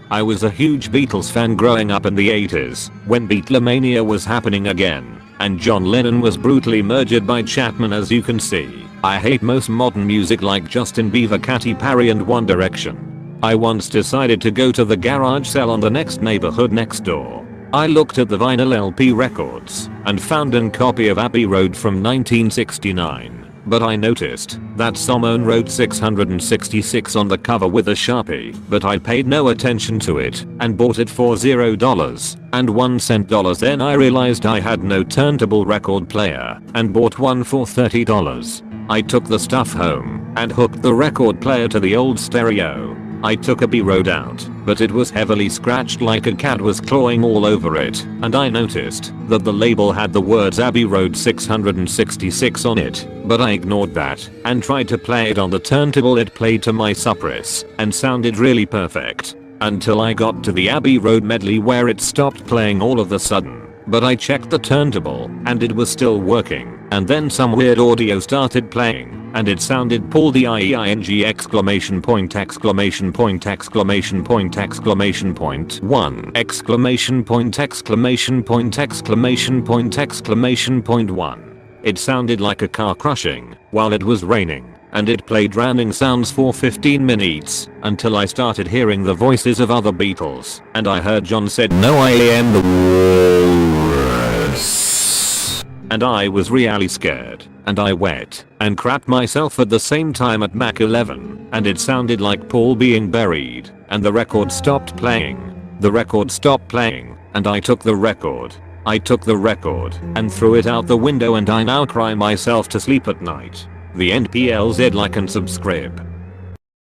I was a huge Beatles fan growing up in the 80s when Beatlemania was happening again and John Lennon was brutally murdered by Chapman, as you can see. I hate most modern music like Justin Bieber, Katy Perry and One Direction. I once decided to go to the garage sale on the next neighborhood next door. I looked at the vinyl LP records and found a copy of Abbey Road from 1969. But I noticed that someone wrote 666 on the cover with a Sharpie, but I paid no attention to it and bought it for $0.01. Then I realized I had no turntable record player and bought one for $30. I took the stuff home and hooked the record player to the old stereo. I took Abbey Road out, but it was heavily scratched like a cat was clawing all over it, and I noticed that the label had the words Abbey Road 666 on it, but I ignored that and tried to play it on the turntable. It played to my suppress and sounded really perfect until I got to the Abbey Road medley where it stopped playing all of a sudden. But I checked the turntable and it was still working, and then some weird audio started playing and it sounded Paul the IEING exclamation point exclamation point exclamation point exclamation point 1 exclamation point exclamation point exclamation point exclamation point 1. It sounded like a car crushing while it was raining, and it played drowning sounds for 15 minutes until I started hearing the voices of other Beatles and I heard John said no I am the walrus. And I was really scared and I wet and crapped myself at the same time at Mach 11 and it sounded like Paul being buried and the record stopped playing. The record stopped playing and I took the record. I took the record and threw it out the window and I now cry myself to sleep at night. The end. PLZ, like and subscribe.